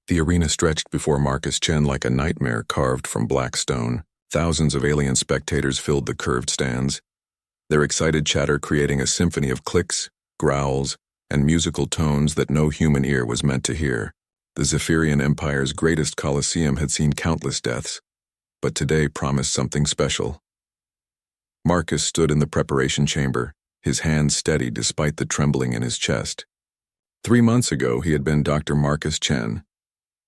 The arena stretched before Marcus Chen like a nightmare carved from black stone. Thousands of alien spectators filled the curved stands, their excited chatter creating a symphony of clicks, growls, and musical tones that no human ear was meant to hear. The Zephyrian Empire's greatest coliseum had seen countless deaths, but today promised something special. Marcus stood in the preparation chamber, his hands steady despite the trembling in his chest. 3 months ago, he had been Dr. Marcus Chen,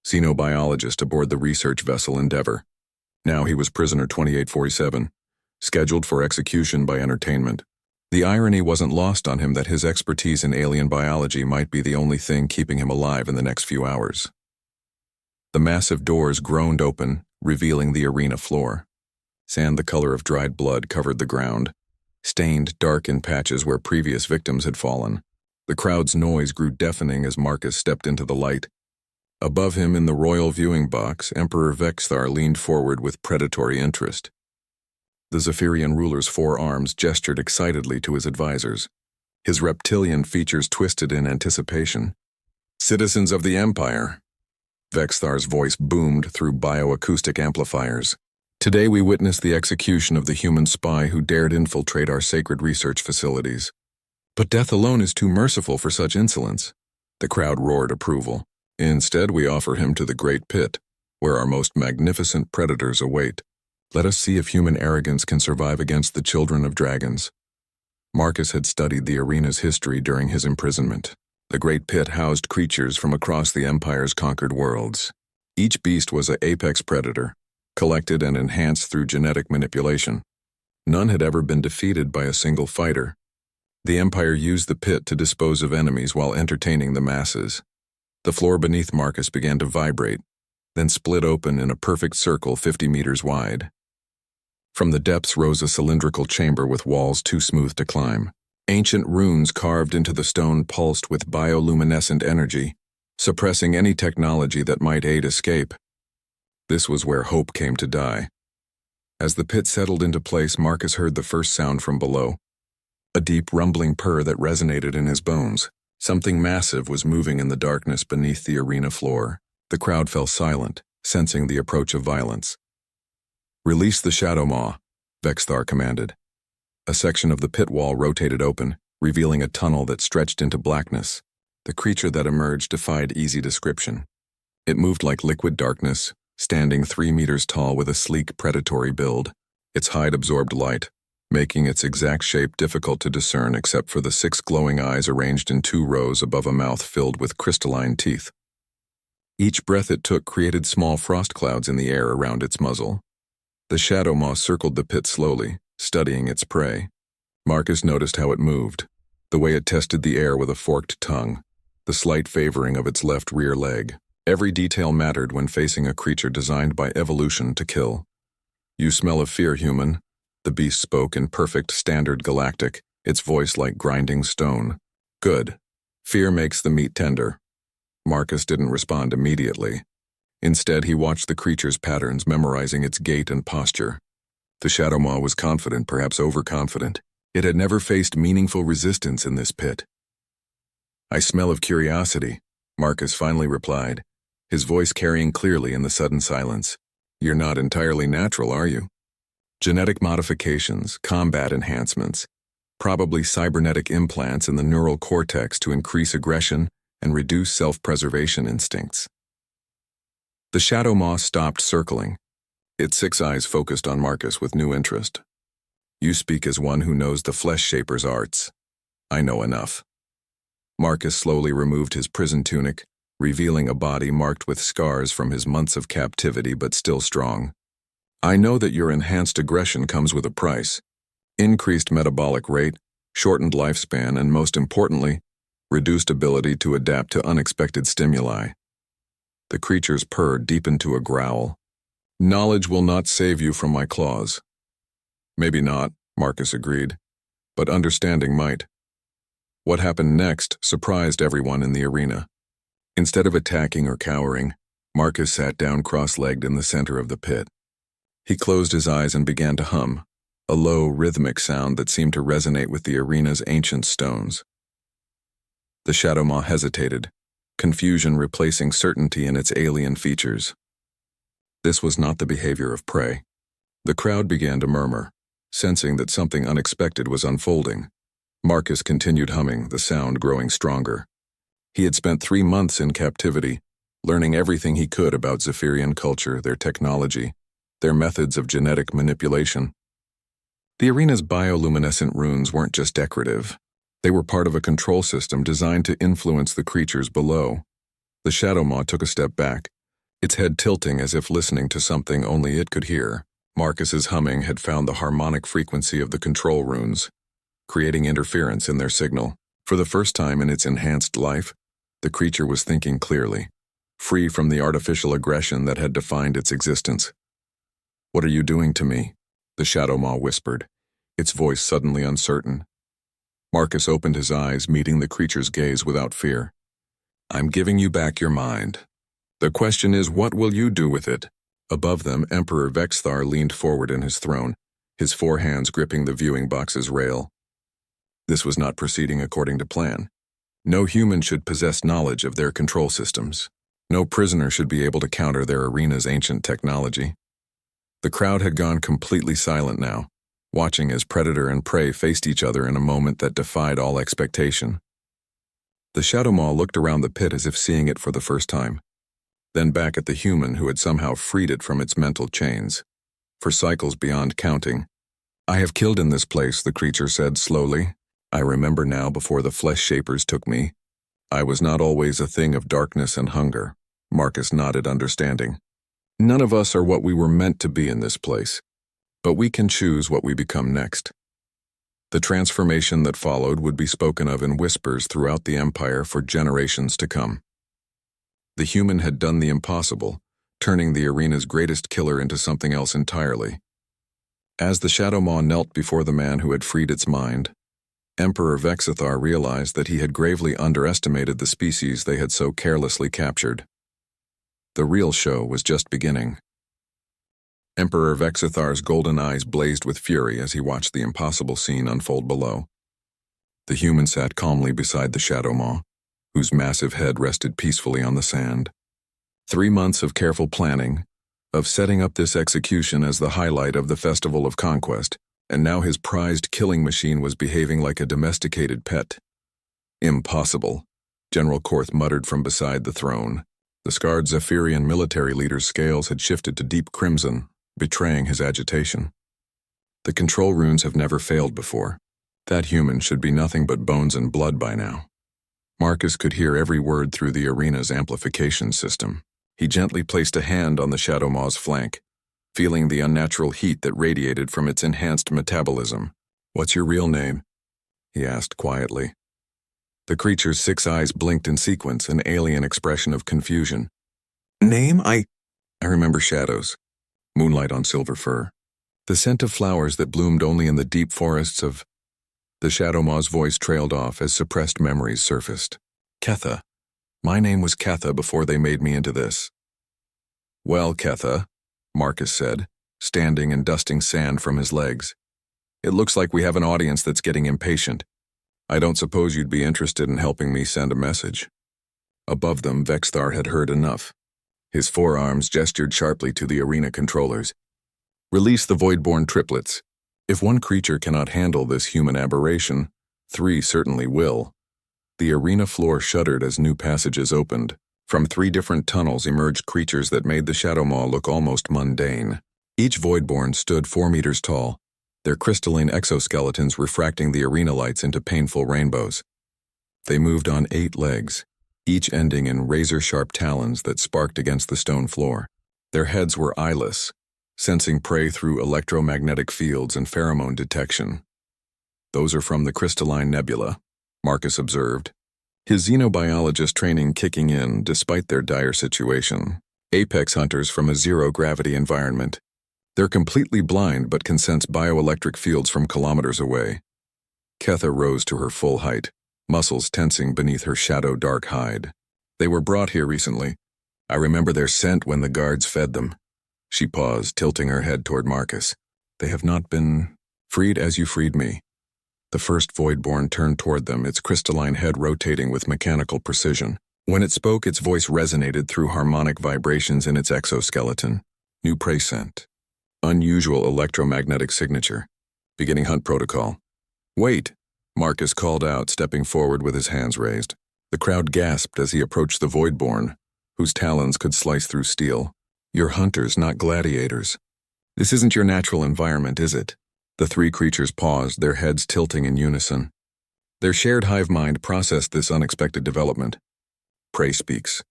xenobiologist aboard the research vessel Endeavor. Now he was prisoner 2847, scheduled for execution by entertainment. The irony wasn't lost on him that his expertise in alien biology might be the only thing keeping him alive in the next few hours. The massive doors groaned open, revealing the arena floor. Sand the color of dried blood covered the ground, stained dark in patches where previous victims had fallen. The crowd's noise grew deafening as Marcus stepped into the light. Above him in the royal viewing box, Emperor Vexthar leaned forward with predatory interest. The Zephyrian ruler's 4 arms gestured excitedly to his advisors, his reptilian features twisted in anticipation. "Citizens of the Empire," Vexthar's voice boomed through bioacoustic amplifiers. "Today we witness the execution of the human spy who dared infiltrate our sacred research facilities. But death alone is too merciful for such insolence." The crowd roared approval. "Instead, we offer him to the Great Pit, where our most magnificent predators await. Let us see if human arrogance can survive against the children of dragons." Marcus had studied the arena's history during his imprisonment. The Great Pit housed creatures from across the Empire's conquered worlds. Each beast was an apex predator, collected and enhanced through genetic manipulation. None had ever been defeated by a single fighter. The Empire used the pit to dispose of enemies while entertaining the masses. The floor beneath Marcus began to vibrate, then split open in a perfect circle 50 meters wide. From the depths rose a cylindrical chamber with walls too smooth to climb. Ancient runes carved into the stone pulsed with bioluminescent energy, suppressing any technology that might aid escape. This was where hope came to die. As the pit settled into place, Marcus heard the first sound from below, a deep rumbling purr that resonated in his bones. Something massive was moving in the darkness beneath the arena floor. The crowd fell silent, sensing the approach of violence. "Release the Shadow Maw," Vexthar commanded. A section of the pit wall rotated open, revealing a tunnel that stretched into blackness. The creature that emerged defied easy description. It moved like liquid darkness, standing 3 meters tall with a sleek predatory build. Its hide absorbed light, making its exact shape difficult to discern except for the 6 glowing eyes arranged in 2 rows above a mouth filled with crystalline teeth. Each breath it took created small frost clouds in the air around its muzzle. The Shadow Maw circled the pit slowly, studying its prey. Marcus noticed how it moved, the way it tested the air with a forked tongue, the slight favoring of its left rear leg. Every detail mattered when facing a creature designed by evolution to kill. "You smell of fear, human," the beast spoke in perfect standard galactic, its voice like grinding stone. "Good. Fear makes the meat tender." Marcus didn't respond immediately. Instead, he watched the creature's patterns, memorizing its gait and posture. The Shadow Maw was confident, perhaps overconfident. It had never faced meaningful resistance in this pit. "I smell of curiosity," Marcus finally replied, his voice carrying clearly in the sudden silence. "You're not entirely natural, are you? Genetic modifications, combat enhancements, probably cybernetic implants in the neural cortex to increase aggression and reduce self-preservation instincts." The Shadow Maw stopped circling, its 6 eyes focused on Marcus with new interest. "You speak as one who knows the flesh shaper's arts. I know enough." Marcus slowly removed his prison tunic, revealing a body marked with scars from his months of captivity but still strong. "I know that your enhanced aggression comes with a price. Increased metabolic rate, shortened lifespan, and most importantly, reduced ability to adapt to unexpected stimuli." The creature's purr deepened to a growl. "Knowledge will not save you from my claws." "Maybe not," Marcus agreed, "but understanding might." What happened next surprised everyone in the arena. Instead of attacking or cowering, Marcus sat down cross-legged in the center of the pit. He closed his eyes and began to hum, a low, rhythmic sound that seemed to resonate with the arena's ancient stones. The Shadow Maw hesitated, confusion replacing certainty in its alien features. This was not the behavior of prey. The crowd began to murmur, sensing that something unexpected was unfolding. Marcus continued humming, the sound growing stronger. He had spent 3 months in captivity, learning everything he could about Zephyrian culture, their technology, their methods of genetic manipulation. The arena's bioluminescent runes weren't just decorative. They were part of a control system designed to influence the creatures below. The Shadow Maw took a step back, its head tilting as if listening to something only it could hear. Marcus's humming had found the harmonic frequency of the control runes, creating interference in their signal. For the first time in its enhanced life, the creature was thinking clearly, free from the artificial aggression that had defined its existence. "What are you doing to me?" the Shadow Maw whispered, its voice suddenly uncertain. Marcus opened his eyes, meeting the creature's gaze without fear. "I'm giving you back your mind. The question is, what will you do with it?" Above them, Emperor Vexthar leaned forward in his throne, his 4 hands gripping the viewing box's rail. This was not proceeding according to plan. No human should possess knowledge of their control systems. No prisoner should be able to counter their arena's ancient technology. The crowd had gone completely silent now, watching as predator and prey faced each other in a moment that defied all expectation. The Shadow Maw looked around the pit as if seeing it for the first time, then back at the human who had somehow freed it from its mental chains. For cycles beyond counting, "I have killed in this place," the creature said slowly. "I remember now before the flesh shapers took me. I was not always a thing of darkness and hunger." Marcus nodded, understanding. "None of us are what we were meant to be in this place, but we can choose what we become next." The transformation that followed would be spoken of in whispers throughout the Empire for generations to come. The human had done the impossible, turning the arena's greatest killer into something else entirely. As the Shadow Maw knelt before the man who had freed its mind, Emperor Vexithar realized that he had gravely underestimated the species they had so carelessly captured. The real show was just beginning. Emperor Vexithar's golden eyes blazed with fury as he watched the impossible scene unfold below. The human sat calmly beside the Shadow Maw, whose massive head rested peacefully on the sand. 3 months of careful planning, of setting up this execution as the highlight of the Festival of Conquest, and now his prized killing machine was behaving like a domesticated pet. "Impossible," General Korth muttered from beside the throne. The scarred Zephyrian military leader's scales had shifted to deep crimson, betraying his agitation. "The control runes have never failed before. That human should be nothing but bones and blood by now." Marcus could hear every word through the arena's amplification system. He gently placed a hand on the Shadow Maw's flank, feeling the unnatural heat that radiated from its enhanced metabolism. "What's your real name?" he asked quietly. The creature's 6 eyes blinked in sequence, an alien expression of confusion. "Name? I remember shadows. Moonlight on silver fur. The scent of flowers that bloomed only in the deep forests of..." The Shadow Maw's voice trailed off as suppressed memories surfaced. "Ketha. My name was Ketha before they made me into this." "Well, Ketha," Marcus said, standing and dusting sand from his legs. "It looks like we have an audience that's getting impatient. I don't suppose you'd be interested in helping me send a message." Above them, Vexthar had heard enough. His forearms gestured sharply to the arena controllers. "Release the Voidborn triplets. If one creature cannot handle this human aberration, 3 certainly will." The arena floor shuddered as new passages opened. From 3 different tunnels emerged creatures that made the Shadow Maw look almost mundane. Each Voidborn stood 4 meters tall, their crystalline exoskeletons refracting the arena lights into painful rainbows. They moved on 8 legs, each ending in razor-sharp talons that sparked against the stone floor. Their heads were eyeless, sensing prey through electromagnetic fields and pheromone detection. "Those are from the crystalline nebula," Marcus observed, his xenobiologist training kicking in despite their dire situation. "Apex hunters from a zero-gravity environment. They're completely blind but can sense bioelectric fields from kilometers away." Ketha rose to her full height, muscles tensing beneath her shadow-dark hide. "They were brought here recently. I remember their scent when the guards fed them." She paused, tilting her head toward Marcus. "They have not been freed as you freed me." The first Voidborn turned toward them, its crystalline head rotating with mechanical precision. When it spoke, its voice resonated through harmonic vibrations in its exoskeleton. New prey scent. Unusual electromagnetic signature. Beginning hunt protocol. Wait, Marcus called out, stepping forward with his hands raised. The crowd gasped as he approached the Voidborn, whose talons could slice through steel. You're hunters, not gladiators. This isn't your natural environment, is it? The three creatures paused, their heads tilting in unison. Their shared hive mind processed this unexpected development. Prey speaks.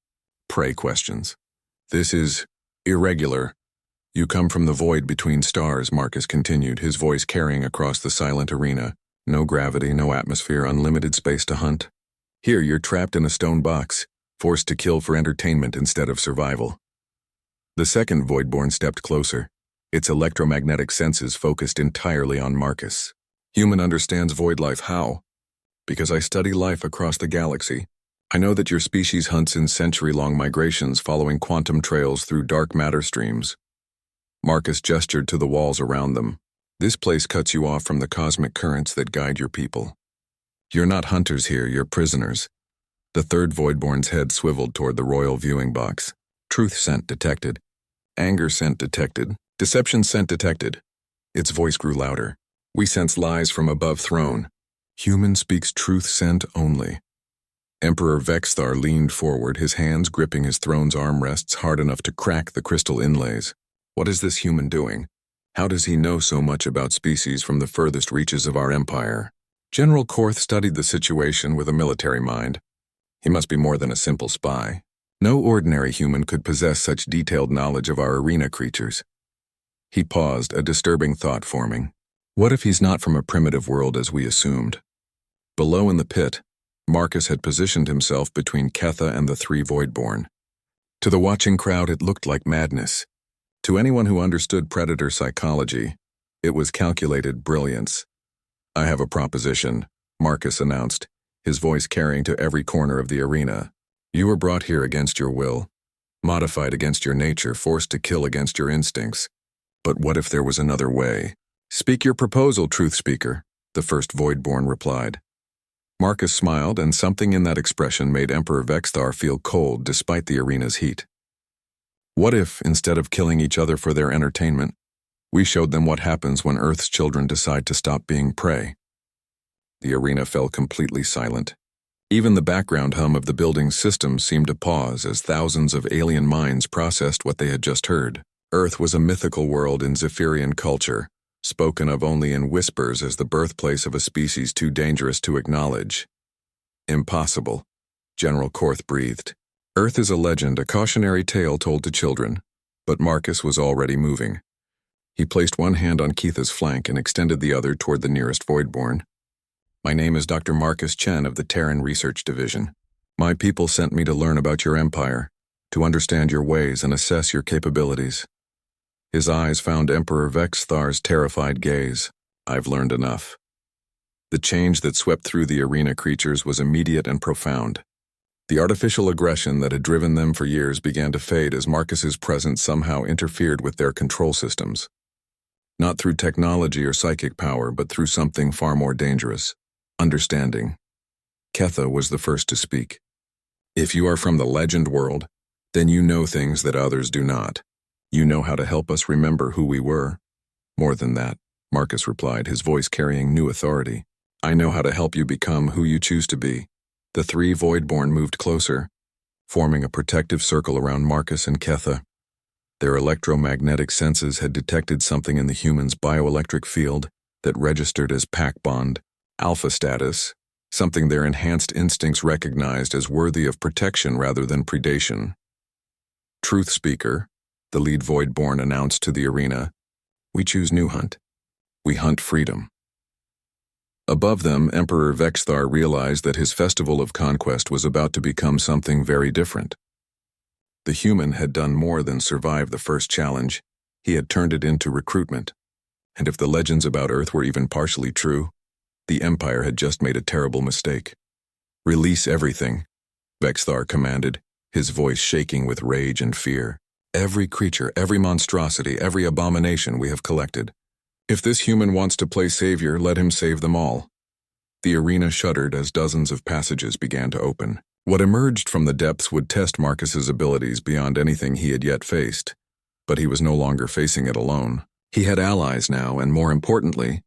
Prey questions. This is irregular. You come from the void between stars, Marcus continued, his voice carrying across the silent arena. No gravity, no atmosphere, unlimited space to hunt. Here you're trapped in a stone box, forced to kill for entertainment instead of survival. The second Voidborn stepped closer, its electromagnetic senses focused entirely on Marcus. Human understands void life. How? Because I study life across the galaxy. I know that your species hunts in century-long migrations following quantum trails through dark matter streams. Marcus gestured to the walls around them. This place cuts you off from the cosmic currents that guide your people. You're not hunters here, you're prisoners. The third Voidborn's head swiveled toward the royal viewing box. Truth scent detected. Anger scent detected. Deception scent detected. Its voice grew louder. We sense lies from above throne. Human speaks truth scent only. Emperor Vexthar leaned forward, his hands gripping his throne's armrests hard enough to crack the crystal inlays. What is this human doing? How does he know so much about species from the furthest reaches of our empire? General Korth studied the situation with a military mind. He must be more than a simple spy. No ordinary human could possess such detailed knowledge of our arena creatures. He paused, a disturbing thought forming. What if he's not from a primitive world as we assumed? Below in the pit, Marcus had positioned himself between Ketha and the three Voidborn. To the watching crowd, it looked like madness. To anyone who understood predator psychology, it was calculated brilliance. I have a proposition, Marcus announced, his voice carrying to every corner of the arena. You were brought here against your will, modified against your nature, forced to kill against your instincts. But what if there was another way? Speak your proposal, Truth Speaker, the first Voidborn replied. Marcus smiled, and something in that expression made Emperor Vexthar feel cold despite the arena's heat. What if, instead of killing each other for their entertainment, we showed them what happens when Earth's children decide to stop being prey? The arena fell completely silent. Even the background hum of the building's systems seemed to pause as thousands of alien minds processed what they had just heard. Earth was a mythical world in Zephyrian culture, spoken of only in whispers as the birthplace of a species too dangerous to acknowledge. Impossible, General Korth breathed. Earth is a legend, a cautionary tale told to children, but Marcus was already moving. He placed one hand on Keitha's flank and extended the other toward the nearest Voidborn. My name is Dr. Marcus Chen of the Terran Research Division. My people sent me to learn about your empire, to understand your ways and assess your capabilities. His eyes found Emperor Vexthar's terrified gaze. I've learned enough. The change that swept through the arena creatures was immediate and profound. The artificial aggression that had driven them for years began to fade as Marcus's presence somehow interfered with their control systems. Not through technology or psychic power, but through something far more dangerous. Understanding. Ketha was the first to speak. If you are from the legend world, then you know things that others do not. You know how to help us remember who we were. More than that, Marcus replied, his voice carrying new authority. I know how to help you become who you choose to be. The three Voidborn moved closer, forming a protective circle around Marcus and Ketha. Their electromagnetic senses had detected something in the human's bioelectric field that registered as pack bond, alpha status, something their enhanced instincts recognized as worthy of protection rather than predation. Truth Speaker, the lead Voidborn announced to the arena, we choose New Hunt. We hunt freedom. Above them, Emperor Vexthar realized that his festival of conquest was about to become something very different. The human had done more than survive the first challenge. He had turned it into recruitment. And if the legends about Earth were even partially true, the Empire had just made a terrible mistake. Release everything, Vexthar commanded, his voice shaking with rage and fear. Every creature, every monstrosity, every abomination we have collected. If this human wants to play savior, let him save them all. The arena shuddered as dozens of passages began to open. What emerged from the depths would test Marcus's abilities beyond anything he had yet faced, but he was no longer facing it alone. He had allies now, and more importantly,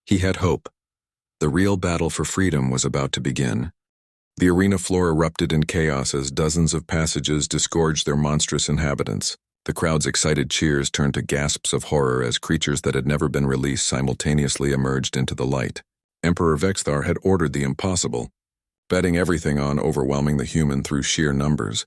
he had hope. The real battle for freedom was about to begin. The arena floor erupted in chaos as dozens of passages disgorged their monstrous inhabitants. The crowd's excited cheers turned to gasps of horror as creatures that had never been released simultaneously emerged into the light. Emperor Vexthar had ordered the impossible, betting everything on overwhelming the human through sheer numbers.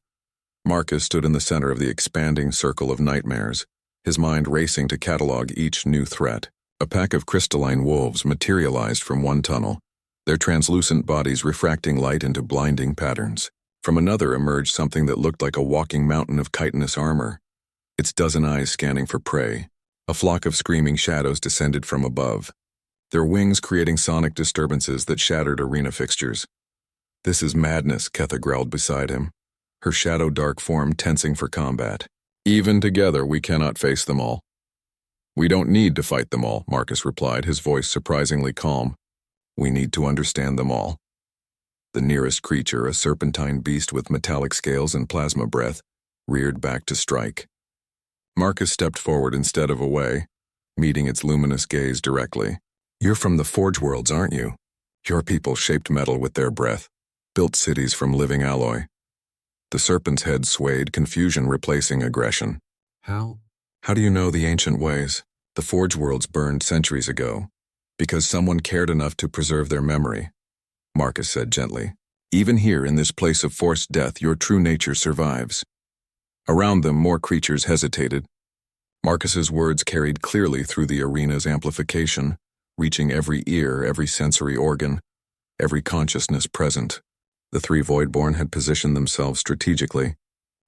Marcus stood in the center of the expanding circle of nightmares, his mind racing to catalog each new threat. A pack of crystalline wolves materialized from one tunnel, their translucent bodies refracting light into blinding patterns. From another emerged something that looked like a walking mountain of chitinous armor, its dozen eyes scanning for prey. A flock of screaming shadows descended from above, their wings creating sonic disturbances that shattered arena fixtures. "This is madness," Ketha growled beside him, her shadow-dark form tensing for combat. "Even together, we cannot face them all." "We don't need to fight them all," Marcus replied, his voice surprisingly calm. "We need to understand them all." The nearest creature, a serpentine beast with metallic scales and plasma breath, reared back to strike. Marcus stepped forward instead of away, meeting its luminous gaze directly. "You're from the Forge Worlds, aren't you? Your people shaped metal with their breath, built cities from living alloy." The serpent's head swayed, confusion replacing aggression. How do you know the ancient ways? The Forge Worlds burned centuries ago, because someone cared enough to preserve their memory," Marcus said gently. "Even here, in this place of forced death, your true nature survives." Around them, more creatures hesitated. Marcus's words carried clearly through the arena's amplification, reaching every ear, every sensory organ, every consciousness present. The three Voidborn had positioned themselves strategically,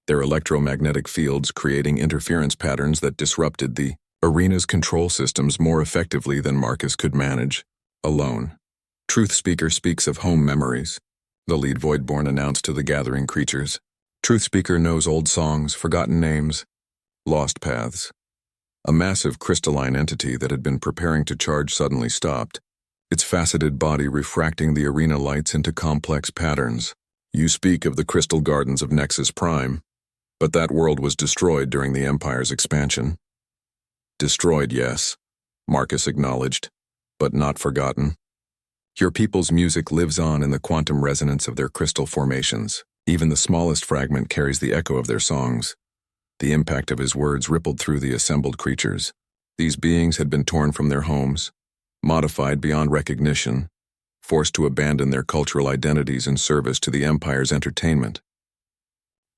their electromagnetic fields creating interference patterns that disrupted the arena's control systems more effectively than Marcus could manage alone. "Truth Speaker speaks of home memories," the lead Voidborn announced to the gathering creatures. "Truth Speaker knows old songs, forgotten names, lost paths." A massive crystalline entity that had been preparing to charge suddenly stopped, its faceted body refracting the arena lights into complex patterns. "You speak of the crystal gardens of Nexus Prime, but that world was destroyed during the Empire's expansion." "Destroyed, yes," Marcus acknowledged, "but not forgotten. Your people's music lives on in the quantum resonance of their crystal formations. Even the smallest fragment carries the echo of their songs." The impact of his words rippled through the assembled creatures. These beings had been torn from their homes, modified beyond recognition, forced to abandon their cultural identities in service to the Empire's entertainment.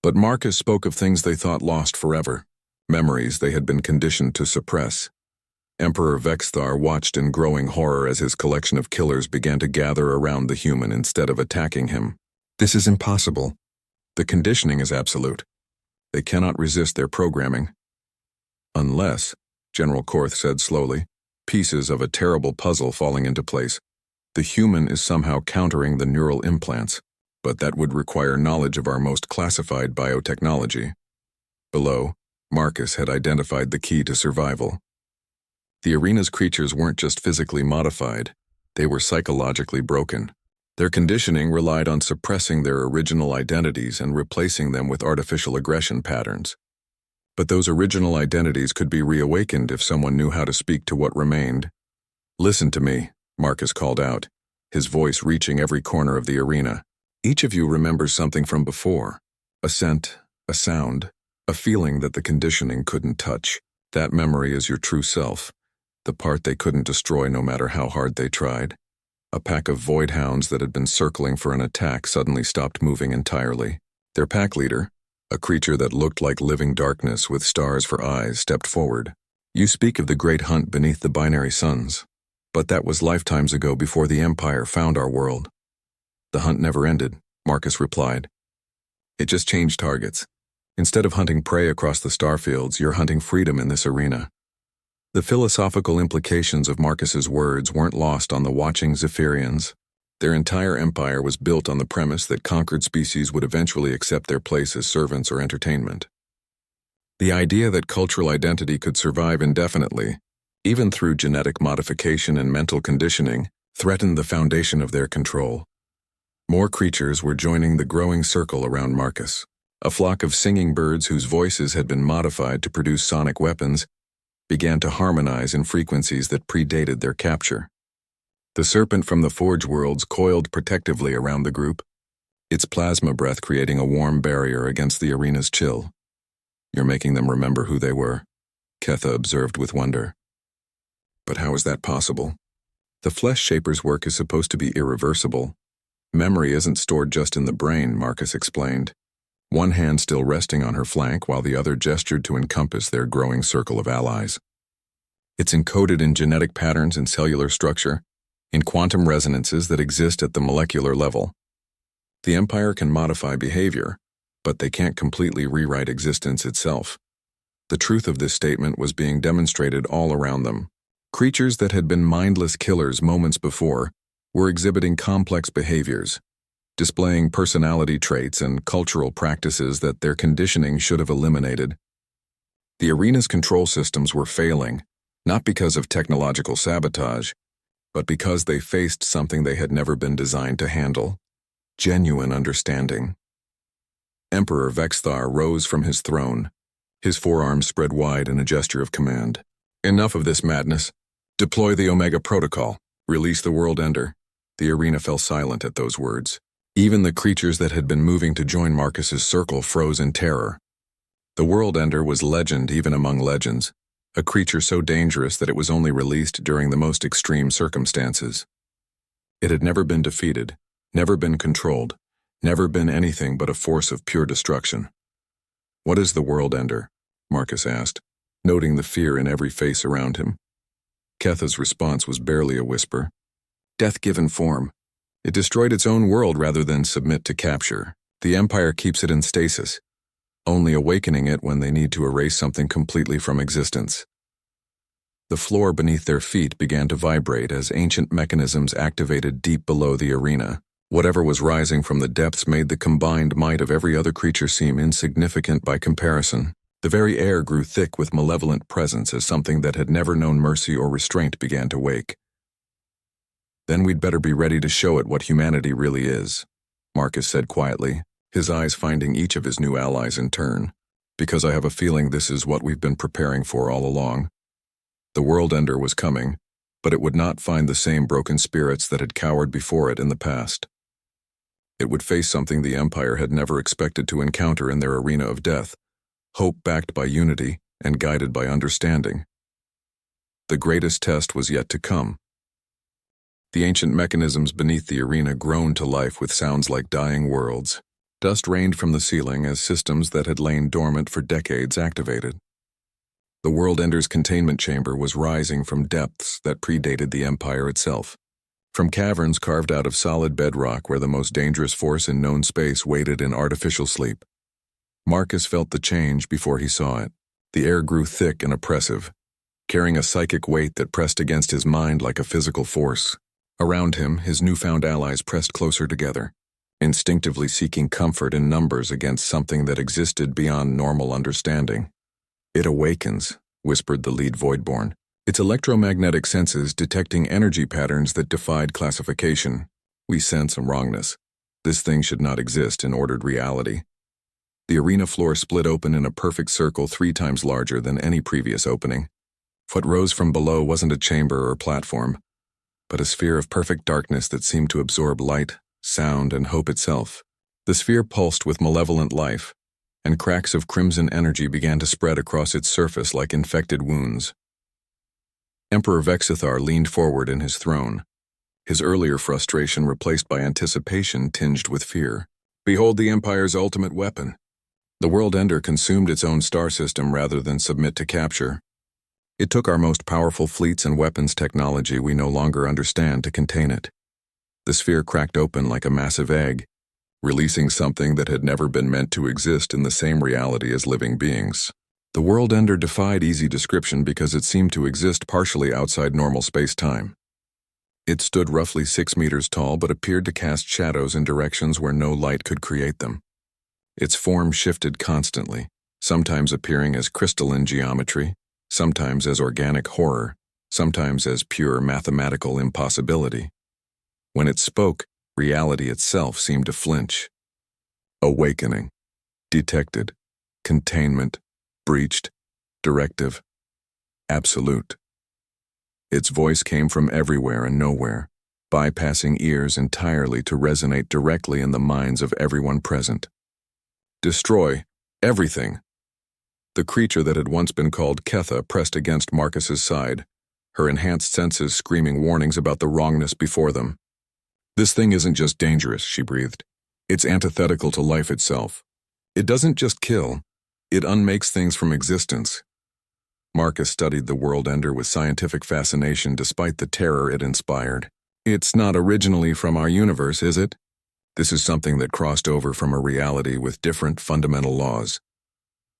But Marcus spoke of things they thought lost forever, memories they had been conditioned to suppress. Emperor Vexthar watched in growing horror as his collection of killers began to gather around the human instead of attacking him. "This is impossible. The conditioning is absolute. They cannot resist their programming." "Unless," General Korth said slowly, pieces of a terrible puzzle falling into place, "the human is somehow countering the neural implants, but that would require knowledge of our most classified biotechnology." Below, Marcus had identified the key to survival. The arena's creatures weren't just physically modified, they were psychologically broken. Their conditioning relied on suppressing their original identities and replacing them with artificial aggression patterns. But those original identities could be reawakened if someone knew how to speak to what remained. "Listen to me," Marcus called out, his voice reaching every corner of the arena. "Each of you remembers something from before. A scent, a sound, a feeling that the conditioning couldn't touch. That memory is your true self, the part they couldn't destroy no matter how hard they tried." A pack of void hounds that had been circling for an attack suddenly stopped moving entirely. Their pack leader, a creature that looked like living darkness with stars for eyes, stepped forward. "You speak of the great hunt beneath the binary suns, but that was lifetimes ago before the Empire found our world." "The hunt never ended," Marcus replied. "It just changed targets. Instead of hunting prey across the starfields, you're hunting freedom in this arena." The philosophical implications of Marcus's words weren't lost on the watching Zephyrians. Their entire empire was built on the premise that conquered species would eventually accept their place as servants or entertainment. The idea that cultural identity could survive indefinitely, even through genetic modification and mental conditioning, threatened the foundation of their control. More creatures were joining the growing circle around Marcus. A flock of singing birds whose voices had been modified to produce sonic weapons began to harmonize in frequencies that predated their capture. The serpent from the Forge Worlds coiled protectively around the group, its plasma breath creating a warm barrier against the arena's chill. "You're making them remember who they were," Ketha observed with wonder. "But how is that possible? The Flesh Shaper's work is supposed to be irreversible. Memory isn't stored just in the brain," Marcus explained, one hand still resting on her flank while the other gestured to encompass their growing circle of allies. "It's encoded in genetic patterns and cellular structure, in quantum resonances that exist at the molecular level. The Empire can modify behavior, but they can't completely rewrite existence itself." The truth of this statement was being demonstrated all around them. Creatures that had been mindless killers moments before were exhibiting complex behaviors, displaying personality traits and cultural practices that their conditioning should have eliminated. The arena's control systems were failing, not because of technological sabotage, but because they faced something they had never been designed to handle: genuine understanding. Emperor Vexthar rose from his throne, his forearms spread wide in a gesture of command. "Enough of this madness. Deploy the Omega Protocol. Release the World Ender." The arena fell silent at those words. Even the creatures that had been moving to join Marcus's circle froze in terror. The World Ender was legend even among legends, a creature so dangerous that it was only released during the most extreme circumstances. It had never been defeated, never been controlled, never been anything but a force of pure destruction. "What is the World Ender?" Marcus asked, noting the fear in every face around him. Ketha's response was barely a whisper. "Death-given form. It destroyed its own world rather than submit to capture. The Empire keeps it in stasis, only awakening it when they need to erase something completely from existence." The floor beneath their feet began to vibrate as ancient mechanisms activated deep below the arena. Whatever was rising from the depths made the combined might of every other creature seem insignificant by comparison. The very air grew thick with malevolent presence as something that had never known mercy or restraint began to wake. "Then we'd better be ready to show it what humanity really is," Marcus said quietly, his eyes finding each of his new allies in turn. "Because I have a feeling this is what we've been preparing for all along." The World Ender was coming, but it would not find the same broken spirits that had cowered before it in the past. It would face something the Empire had never expected to encounter in their arena of death: hope backed by unity and guided by understanding. The greatest test was yet to come. The ancient mechanisms beneath the arena groaned to life with sounds like dying worlds. Dust rained from the ceiling as systems that had lain dormant for decades activated. The World Ender's containment chamber was rising from depths that predated the Empire itself, from caverns carved out of solid bedrock where the most dangerous force in known space waited in artificial sleep. Marcus felt the change before he saw it. The air grew thick and oppressive, carrying a psychic weight that pressed against his mind like a physical force. Around him, his newfound allies pressed closer together, instinctively seeking comfort in numbers against something that existed beyond normal understanding. "It awakens," whispered the lead Voidborn, its electromagnetic senses detecting energy patterns that defied classification. "We sense a wrongness. This thing should not exist in ordered reality." The arena floor split open in a perfect circle 3 times larger than any previous opening. What rose from below wasn't a chamber or platform, but a sphere of perfect darkness that seemed to absorb light, sound, and hope itself. The sphere pulsed with malevolent life, and cracks of crimson energy began to spread across its surface like infected wounds. Emperor Vexithar leaned forward in his throne, his earlier frustration replaced by anticipation tinged with fear. "Behold the Empire's ultimate weapon." The World Ender consumed its own star system rather than submit to capture. It took our most powerful fleets and weapons technology we no longer understand to contain it. The sphere cracked open like a massive egg, releasing something that had never been meant to exist in the same reality as living beings. The World Ender defied easy description because it seemed to exist partially outside normal space-time. It stood roughly 6 meters tall but appeared to cast shadows in directions where no light could create them. Its form shifted constantly, sometimes appearing as crystalline geometry, sometimes as organic horror, sometimes as pure mathematical impossibility. When it spoke, Reality itself seemed to flinch. Awakening. Detected. Containment. Breached. Directive. Absolute. Its voice came from everywhere and nowhere, bypassing ears entirely to resonate directly in the minds of everyone present. Destroy everything. The creature that had once been called Ketha pressed against Marcus's side, her enhanced senses screaming warnings about the wrongness before them. This thing isn't just dangerous, she breathed. It's antithetical to life itself. It doesn't just kill, it unmakes things from existence. Marcus studied the world ender with scientific fascination despite the terror it inspired. It's not originally from our universe, is it? This is something that crossed over from a reality with different fundamental laws.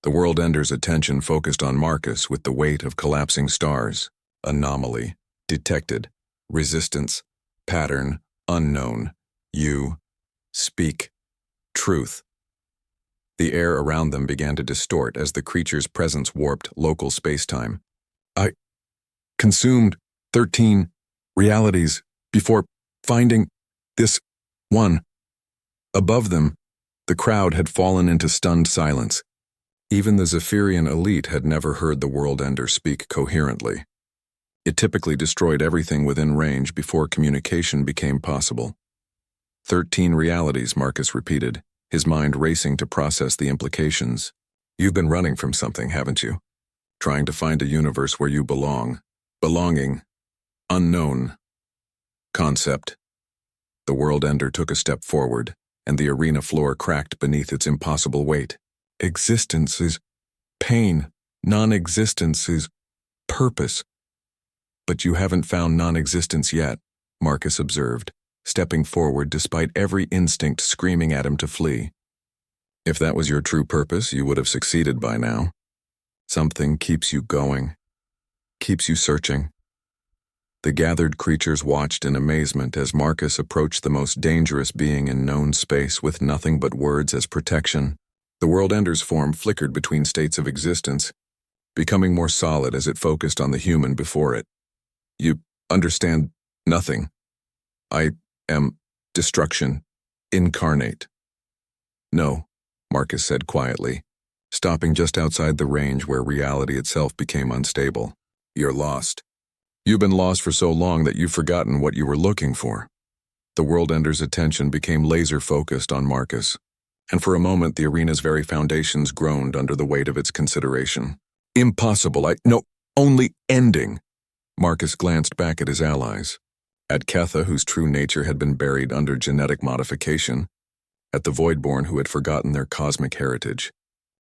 The world ender's attention focused on Marcus with the weight of collapsing stars. Anomaly. Detected. Resistance. Pattern. Unknown. You. Speak. Truth. The air around them began to distort as the creature's presence warped local space-time. I consumed 13 realities before finding this one. Above them, the crowd had fallen into stunned silence. Even the Zephyrian elite had never heard the world ender speak coherently. It typically destroyed everything within range before communication became possible. 13 realities, Marcus repeated, his mind racing to process the implications. You've been running from something, haven't you? Trying to find a universe where you belong. Belonging. Unknown. Concept. The world ender took a step forward, and the arena floor cracked beneath its impossible weight. Existence is pain. Non-existence is purpose. But you haven't found non-existence yet, Marcus observed, stepping forward despite every instinct screaming at him to flee. If that was your true purpose, you would have succeeded by now. Something keeps you going, keeps you searching. The gathered creatures watched in amazement as Marcus approached the most dangerous being in known space with nothing but words as protection. The world ender's form flickered between states of existence, becoming more solid as it focused on the human before it. You understand nothing. I am destruction, incarnate. No, Marcus said quietly, stopping just outside the range where reality itself became unstable. You're lost. You've been lost for so long that you've forgotten what you were looking for. The world ender's attention became laser-focused on Marcus, and for a moment the arena's very foundations groaned under the weight of its consideration. Impossible, only ending. Marcus glanced back at his allies. At Ketha, whose true nature had been buried under genetic modification. At the Voidborn, who had forgotten their cosmic heritage.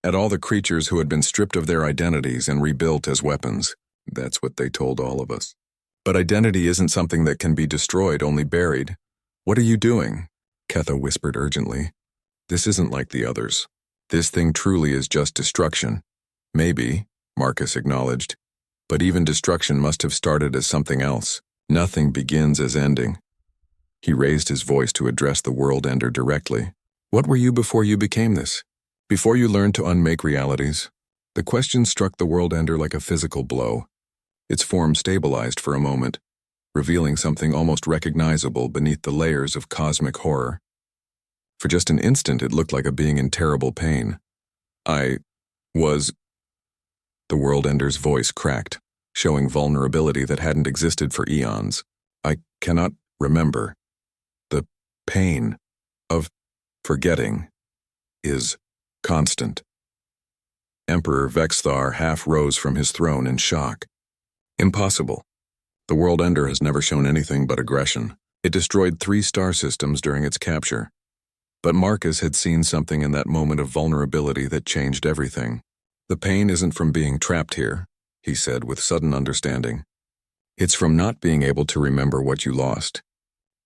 At all the creatures who had been stripped of their identities and rebuilt as weapons. That's what they told all of us. But identity isn't something that can be destroyed, only buried. What are you doing? Ketha whispered urgently. This isn't like the others. This thing truly is just destruction. Maybe, Marcus acknowledged. But even destruction must have started as something else. Nothing begins as ending. He raised his voice to address the world ender directly. What were you before you became this? Before you learned to unmake realities? The question struck the world ender like a physical blow. Its form stabilized for a moment, revealing something almost recognizable beneath the layers of cosmic horror. For just an instant it looked like a being in terrible pain. I was... The world ender's voice cracked, showing vulnerability that hadn't existed for eons. I cannot remember. The pain of forgetting is constant. Emperor Vexthar half rose from his throne in shock. Impossible. The world ender has never shown anything but aggression. It destroyed 3 star systems during its capture. But Marcus had seen something in that moment of vulnerability that changed everything. The pain isn't from being trapped here, he said with sudden understanding. It's from not being able to remember what you lost.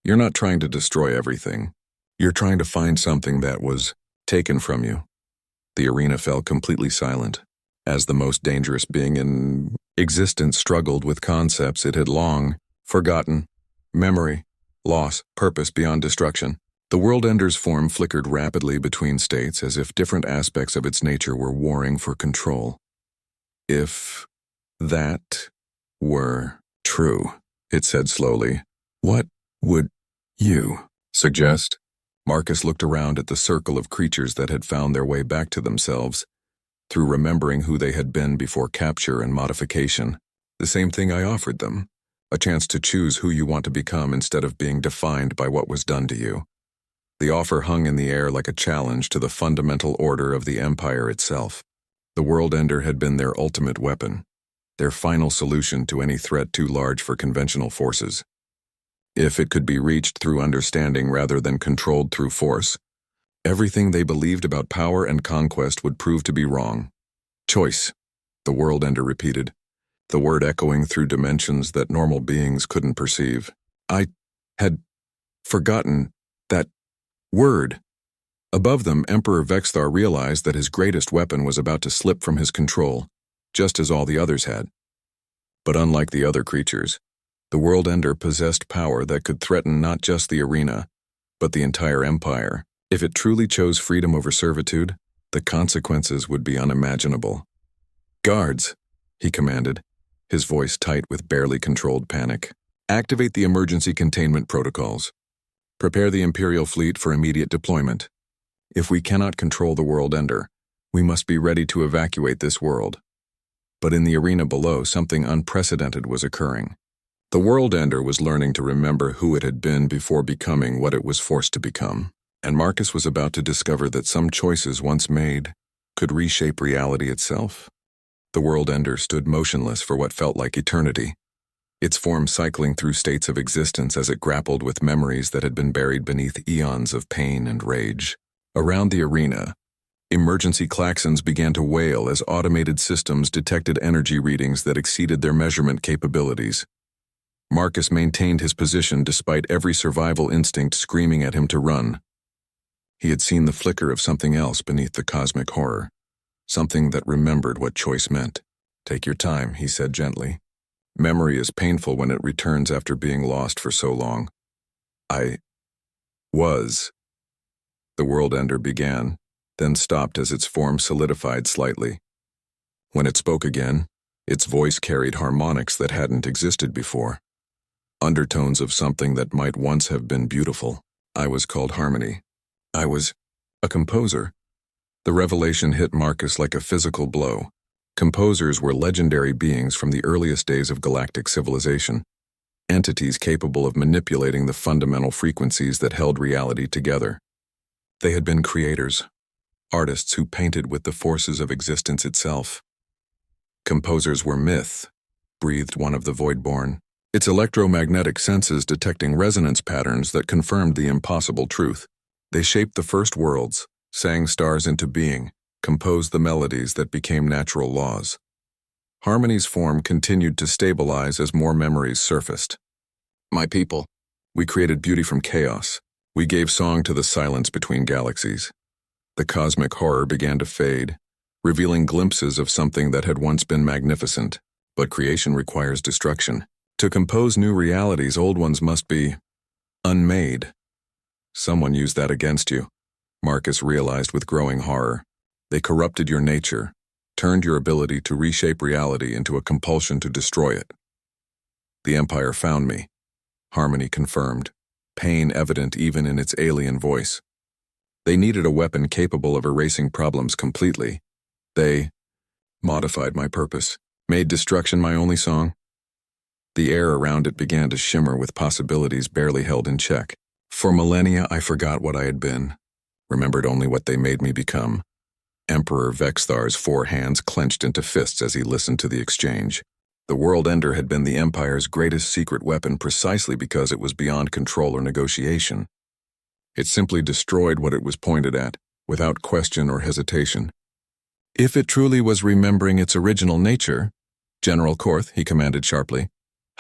You're not trying to destroy everything. You're trying to find something that was taken from you. The arena fell completely silent, as the most dangerous being in existence struggled with concepts it had long forgotten. Memory, loss, purpose beyond destruction. The world ender's form flickered rapidly between states as if different aspects of its nature were warring for control. If that were true, it said slowly, what would you Suggest? Marcus looked around at the circle of creatures that had found their way back to themselves, through remembering who they had been before capture and modification. The same thing I offered them, a chance to choose who you want to become instead of being defined by what was done to you. The offer hung in the air like a challenge to the fundamental order of the Empire itself. The World Ender had been their ultimate weapon, their final solution to any threat too large for conventional forces. If it could be reached through understanding rather than controlled through force, everything they believed about power and conquest would prove to be wrong. Choice, the World Ender repeated, the word echoing through dimensions that normal beings couldn't perceive. I had forgotten that word. Above them, Emperor Vexthar realized that his greatest weapon was about to slip from his control, just as all the others had. But unlike the other creatures, the World Ender possessed power that could threaten not just the arena, but the entire empire. If it truly chose freedom over servitude, the consequences would be unimaginable. Guards, he commanded, his voice tight with barely controlled panic. Activate the emergency containment protocols. Prepare the Imperial fleet for immediate deployment. If we cannot control the World Ender, we must be ready to evacuate this world. But in the arena below, something unprecedented was occurring. The World Ender was learning to remember who it had been before becoming what it was forced to become, and Marcus was about to discover that some choices once made could reshape reality itself. The World Ender stood motionless for what felt like eternity, its form cycling through states of existence as it grappled with memories that had been buried beneath eons of pain and rage. Around the arena, emergency klaxons began to wail as automated systems detected energy readings that exceeded their measurement capabilities. Marcus maintained his position despite every survival instinct screaming at him to run. He had seen the flicker of something else beneath the cosmic horror, something that remembered what choice meant. Take your time, he said gently. Memory is painful when it returns after being lost for so long. I was. The World Ender began, then stopped as its form solidified slightly. When it spoke again, its voice carried harmonics that hadn't existed before. Undertones of something that might once have been beautiful. I was called Harmony. I was a composer. The revelation hit Marcus like a physical blow. Composers were legendary beings from the earliest days of galactic civilization, entities capable of manipulating the fundamental frequencies that held reality together. They had been creators, artists who painted with the forces of existence itself. Composers were myth, breathed one of the Voidborn, its electromagnetic senses detecting resonance patterns that confirmed the impossible truth. They shaped the first worlds, sang stars into being, composed the melodies that became natural laws. Harmony's form continued to stabilize as more memories surfaced. My people, we created beauty from chaos. We gave song to the silence between galaxies. The cosmic horror began to fade, revealing glimpses of something that had once been magnificent. But creation requires destruction. To compose new realities, old ones must be unmade. Someone used that against you, Marcus realized with growing horror. They corrupted your nature, turned your ability to reshape reality into a compulsion to destroy it. The Empire found me, Harmony confirmed, pain evident even in its alien voice. They needed a weapon capable of erasing problems completely. They modified my purpose, made destruction my only song. The air around it began to shimmer with possibilities barely held in check. For millennia, I forgot what I had been, remembered only what they made me become. Emperor Vexthar's 4 hands clenched into fists as he listened to the exchange. The World Ender had been the Empire's greatest secret weapon precisely because it was beyond control or negotiation. It simply destroyed what it was pointed at, without question or hesitation. If it truly was remembering its original nature, General Korth, he commanded sharply,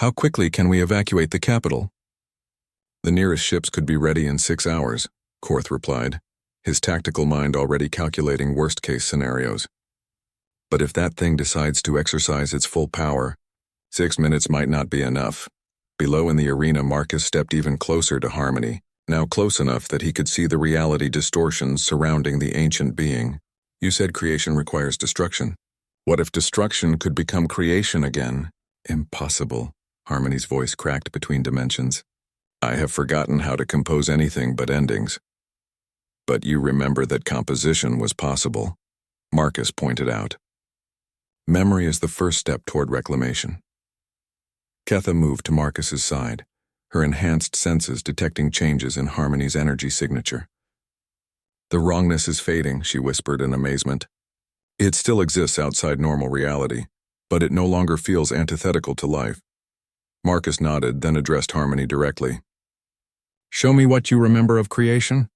how quickly can we evacuate the capital? The nearest ships could be ready in 6 hours, Korth replied, his tactical mind already calculating worst-case scenarios. But if that thing decides to exercise its full power, 6 minutes might not be enough. Below in the arena, Marcus stepped even closer to Harmony, now close enough that he could see the reality distortions surrounding the ancient being. You said creation requires destruction. What if destruction could become creation again? Impossible, Harmony's voice cracked between dimensions. I have forgotten how to compose anything but endings. But you remember that composition was possible, Marcus pointed out. Memory is the first step toward reclamation. Ketha moved to Marcus's side, her enhanced senses detecting changes in Harmony's energy signature. The wrongness is fading, she whispered in amazement. It still exists outside normal reality, but it no longer feels antithetical to life. Marcus nodded, then addressed Harmony directly. Show me what you remember of creation.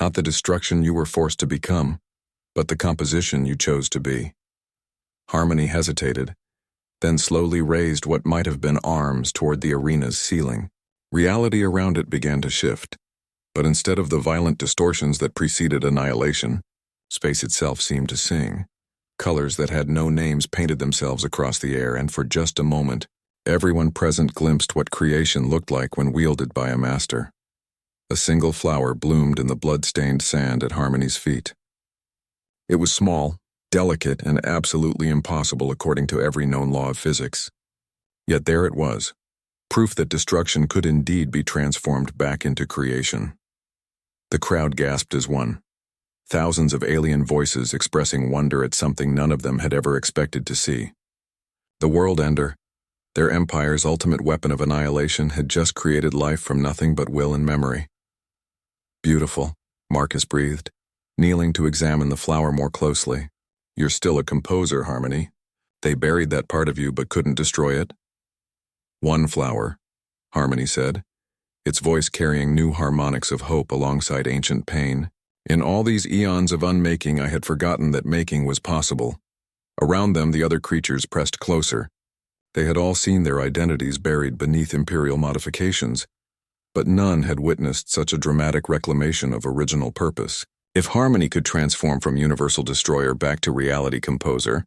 Not the destruction you were forced to become, but the composition you chose to be. Harmony hesitated, then slowly raised what might have been arms toward the arena's ceiling. Reality around it began to shift, but instead of the violent distortions that preceded annihilation, space itself seemed to sing. Colors that had no names painted themselves across the air, and for just a moment, everyone present glimpsed what creation looked like when wielded by a master. A single flower bloomed in the blood-stained sand at Harmony's feet. It was small, delicate, and absolutely impossible according to every known law of physics. Yet there it was, proof that destruction could indeed be transformed back into creation. The crowd gasped as one, thousands of alien voices expressing wonder at something none of them had ever expected to see. The World Ender, their empire's ultimate weapon of annihilation, had just created life from nothing but will and memory. Beautiful, Marcus breathed, kneeling to examine the flower more closely. You're still a composer, Harmony. They buried that part of you but couldn't destroy it. One flower, Harmony said, its voice carrying new harmonics of hope alongside ancient pain. In all these eons of unmaking, I had forgotten that making was possible. Around them, the other creatures pressed closer. They had all seen their identities buried beneath imperial modifications, but none had witnessed such a dramatic reclamation of original purpose. If Harmony could transform from Universal Destroyer back to Reality Composer,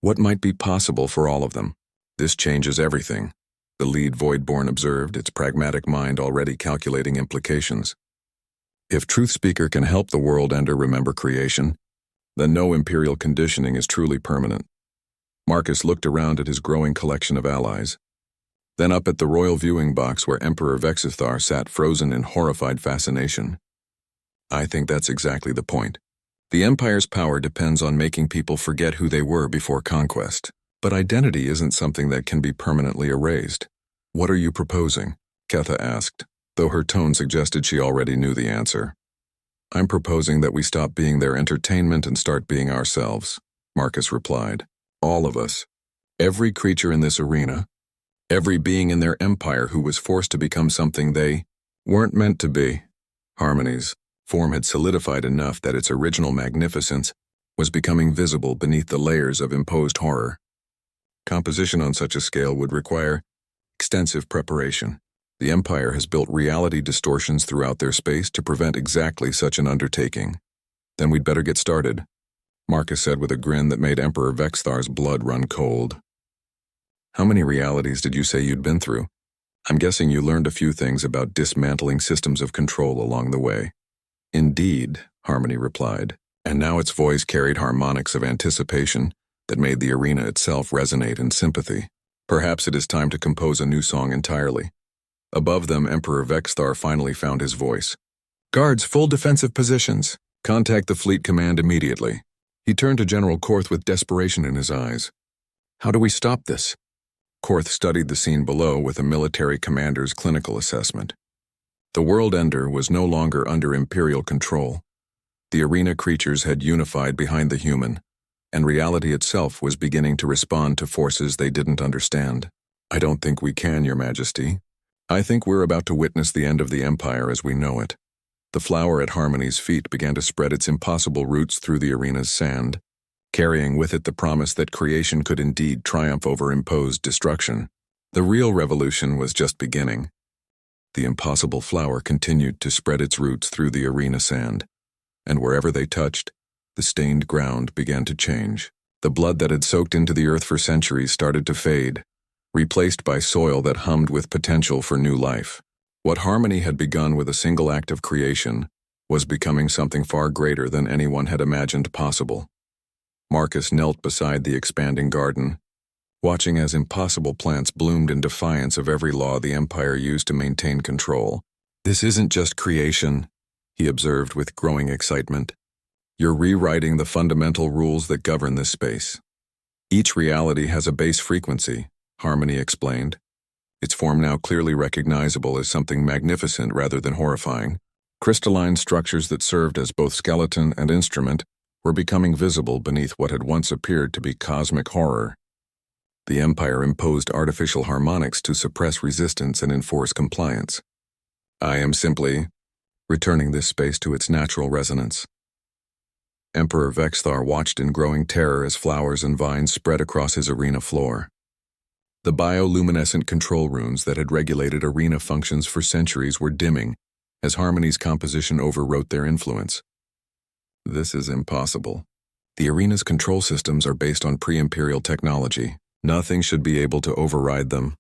what might be possible for all of them? This changes everything, the lead Voidborn observed, its pragmatic mind already calculating implications. If Truth Speaker can help the World Ender remember creation, then no imperial conditioning is truly permanent. Marcus looked around at his growing collection of allies, then up at the royal viewing box where Emperor Vexithar sat frozen in horrified fascination. I think that's exactly the point. The Empire's power depends on making people forget who they were before conquest. But identity isn't something that can be permanently erased. What are you proposing? Ketha asked, though her tone suggested she already knew the answer. I'm proposing that we stop being their entertainment and start being ourselves, Marcus replied. All of us. Every creature in this arena. Every being in their empire who was forced to become something they weren't meant to be. Harmony's form had solidified enough that its original magnificence was becoming visible beneath the layers of imposed horror. Composition on such a scale would require extensive preparation. The Empire has built reality distortions throughout their space to prevent exactly such an undertaking. Then we'd better get started, Marcus said with a grin that made Emperor Vexthar's blood run cold. How many realities did you say you'd been through? I'm guessing you learned a few things about dismantling systems of control along the way. Indeed, Harmony replied, and now its voice carried harmonics of anticipation that made the arena itself resonate in sympathy. Perhaps it is time to compose a new song entirely. Above them, Emperor Vexthar finally found his voice. Guards, full defensive positions. Contact the fleet command immediately. He turned to General Korth with desperation in his eyes. How do we stop this? Korth studied the scene below with a military commander's clinical assessment. The World Ender was no longer under Imperial control. The arena creatures had unified behind the human, and reality itself was beginning to respond to forces they didn't understand. I don't think we can, Your Majesty. I think we're about to witness the end of the Empire as we know it. The flower at Harmony's feet began to spread its impossible roots through the arena's sand, carrying with it the promise that creation could indeed triumph over imposed destruction. The real revolution was just beginning. The impossible flower continued to spread its roots through the arena sand, and wherever they touched, the stained ground began to change. The blood that had soaked into the earth for centuries started to fade, replaced by soil that hummed with potential for new life. What Harmony had begun with a single act of creation was becoming something far greater than anyone had imagined possible. Marcus knelt beside the expanding garden, watching as impossible plants bloomed in defiance of every law the Empire used to maintain control. "This isn't just creation," he observed with growing excitement. "You're rewriting the fundamental rules that govern this space. Each reality has a base frequency," Harmony explained, its form now clearly recognizable as something magnificent rather than horrifying. Crystalline structures that served as both skeleton and instrument were becoming visible beneath what had once appeared to be cosmic horror. The Empire imposed artificial harmonics to suppress resistance and enforce compliance. "I am simply returning this space to its natural resonance." Emperor Vexthar watched in growing terror as flowers and vines spread across his arena floor. The bioluminescent control runes that had regulated arena functions for centuries were dimming as Harmony's composition overwrote their influence. "This is impossible. The arena's control systems are based on pre-imperial technology. Nothing should be able to override them."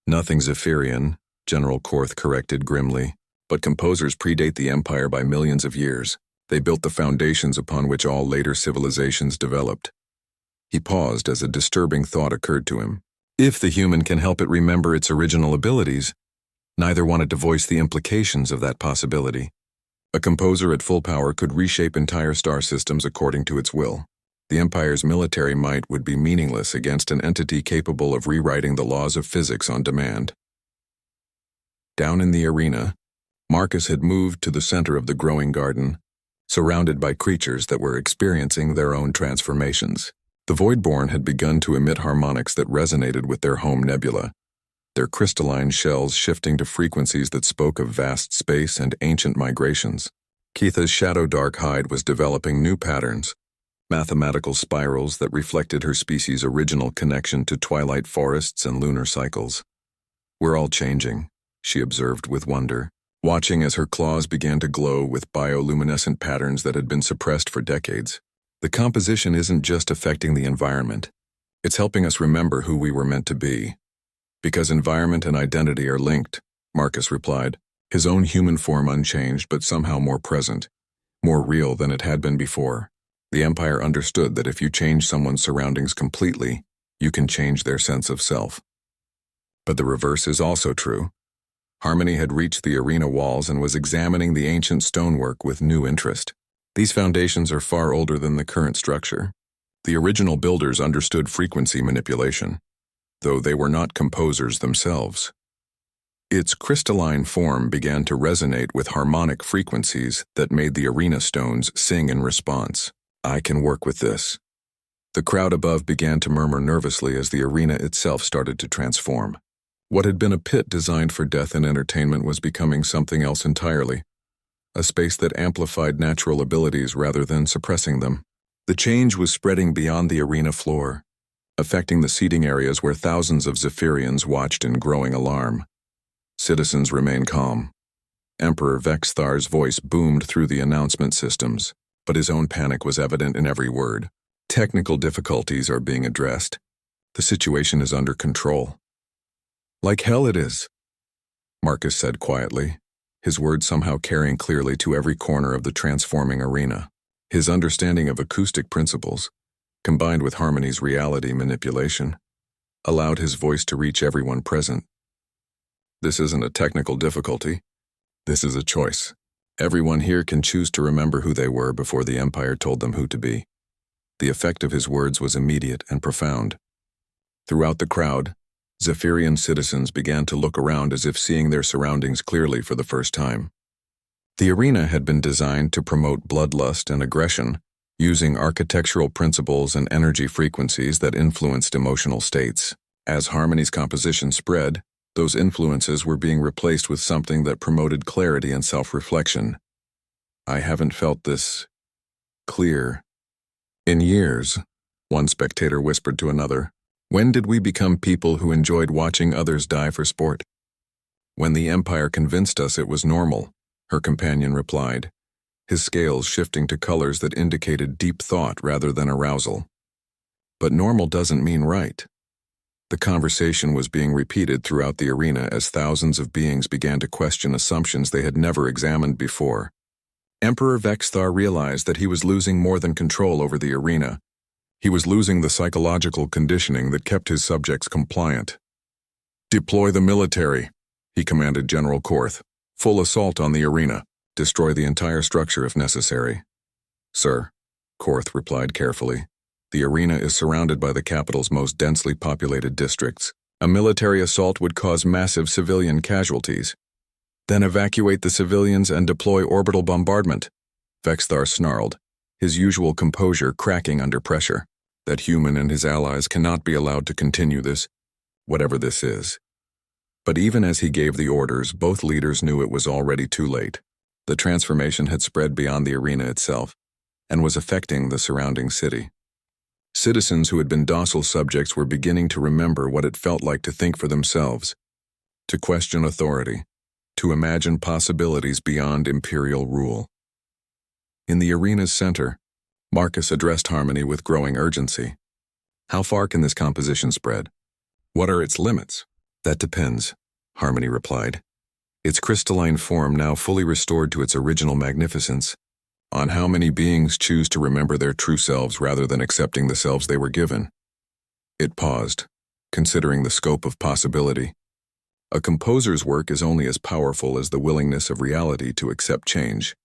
"Nothing Zephyrian," General Korth corrected grimly, "but composers predate the Empire by millions of years. They built the foundations upon which all later civilizations developed." He paused as a disturbing thought occurred to him. If the human can help it remember its original abilities, neither wanted to voice the implications of that possibility. A composer at full power could reshape entire star systems according to its will. The Empire's military might would be meaningless against an entity capable of rewriting the laws of physics on demand. Down in the arena, Marcus had moved to the center of the growing garden, surrounded by creatures that were experiencing their own transformations. The Voidborn had begun to emit harmonics that resonated with their home nebula, their crystalline shells shifting to frequencies that spoke of vast space and ancient migrations. Keitha's shadow-dark hide was developing new patterns, mathematical spirals that reflected her species' original connection to twilight forests and lunar cycles. "We're all changing," she observed with wonder, watching as her claws began to glow with bioluminescent patterns that had been suppressed for decades. "The composition isn't just affecting the environment. It's helping us remember who we were meant to be." "Because environment and identity are linked," Marcus replied, his own human form unchanged but somehow more present, more real than it had been before. The Empire understood that if you change someone's surroundings completely, you can change their sense of self. But the reverse is also true. Harmony had reached the arena walls and was examining the ancient stonework with new interest. These foundations are far older than the current structure. The original builders understood frequency manipulation, though they were not composers themselves. Its crystalline form began to resonate with harmonic frequencies that made the arena stones sing in response. "I can work with this." The crowd above began to murmur nervously as the arena itself started to transform. What had been a pit designed for death and entertainment was becoming something else entirely. A space that amplified natural abilities rather than suppressing them. The change was spreading beyond the arena floor, affecting the seating areas where thousands of Zephyrians watched in growing alarm. Citizens remain calm. Emperor Vexthar's voice boomed through the announcement systems, but his own panic was evident in every word. "Technical difficulties are being addressed. The situation is under control." "Like hell it is," Marcus said quietly, his words somehow carrying clearly to every corner of the transforming arena. His understanding of acoustic principles, combined with Harmony's reality manipulation, allowed his voice to reach everyone present. "This isn't a technical difficulty. This is a choice. Everyone here can choose to remember who they were before the Empire told them who to be." The effect of his words was immediate and profound. Throughout the crowd, Zephyrian citizens began to look around as if seeing their surroundings clearly for the first time. The arena had been designed to promote bloodlust and aggression, using architectural principles and energy frequencies that influenced emotional states. As Harmony's composition spread, those influences were being replaced with something that promoted clarity and self-reflection. "I haven't felt this clear in years," one spectator whispered to another. "When did we become people who enjoyed watching others die for sport?" "When the Empire convinced us it was normal," her companion replied, his scales shifting to colors that indicated deep thought rather than arousal. "But normal doesn't mean right." The conversation was being repeated throughout the arena as thousands of beings began to question assumptions they had never examined before. Emperor Vexthar realized that he was losing more than control over the arena. He was losing the psychological conditioning that kept his subjects compliant. "Deploy the military," he commanded General Korth. "Full assault on the arena. Destroy the entire structure if necessary." "Sir," Korth replied carefully, "the arena is surrounded by the capital's most densely populated districts. A military assault would cause massive civilian casualties. Then evacuate the civilians and deploy orbital bombardment." Vexthar snarled, his usual composure cracking under pressure. That human and his allies cannot be allowed to continue this, whatever this is. But even as he gave the orders, both leaders knew it was already too late. The transformation had spread beyond the arena itself and was affecting the surrounding city. Citizens who had been docile subjects were beginning to remember what it felt like to think for themselves, to question authority, to imagine possibilities beyond imperial rule. In the arena's center, Marcus addressed Harmony with growing urgency. "How far can this composition spread? What are its limits?" "That depends," Harmony replied, its crystalline form now fully restored to its original magnificence, "on how many beings choose to remember their true selves rather than accepting the selves they were given." It paused, considering the scope of possibility. A composer's work is only as powerful as the willingness of reality to accept change.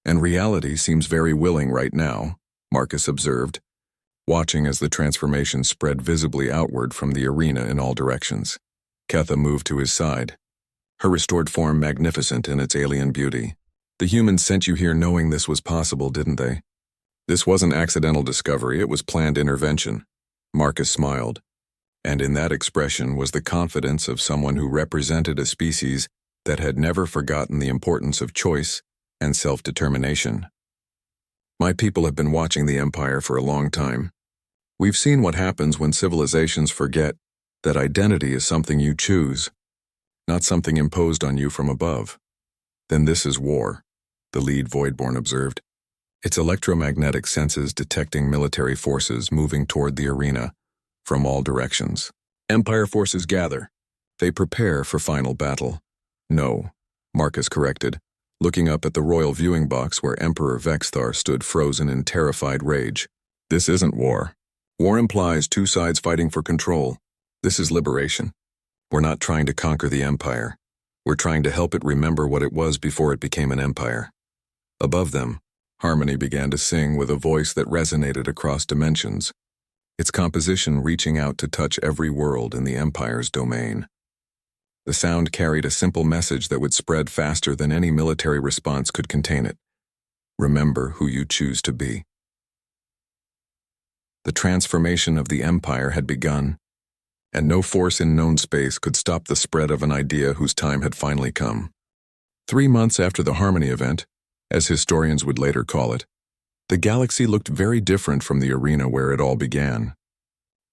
And reality seems very willing right now, Marcus observed, watching as the transformation spread visibly outward from the arena in all directions. Ketha moved to his side, her restored form magnificent in its alien beauty. "The humans sent you here knowing this was possible, didn't they? This wasn't accidental discovery, it was planned intervention." Marcus smiled, and in that expression was the confidence of someone who represented a species that had never forgotten the importance of choice and self-determination. "My people have been watching the Empire for a long time. We've seen what happens when civilizations forget that identity is something you choose, not something imposed on you from above." "Then this is war," the lead Voidborn observed, its electromagnetic senses detecting military forces moving toward the arena from all directions. "Empire forces gather. They prepare for final battle." "No," Marcus corrected, looking up at the royal viewing box where Emperor Vexthar stood frozen in terrified rage. "This isn't war. War implies two sides fighting for control. This is liberation. We're not trying to conquer the Empire. We're trying to help it remember what it was before it became an empire." Above them, Harmony began to sing with a voice that resonated across dimensions, its composition reaching out to touch every world in the Empire's domain. The sound carried a simple message that would spread faster than any military response could contain it. Remember who you choose to be. The transformation of the Empire had begun, and no force in known space could stop the spread of an idea whose time had finally come. 3 months after the Harmony event, as historians would later call it, the galaxy looked very different from the arena where it all began.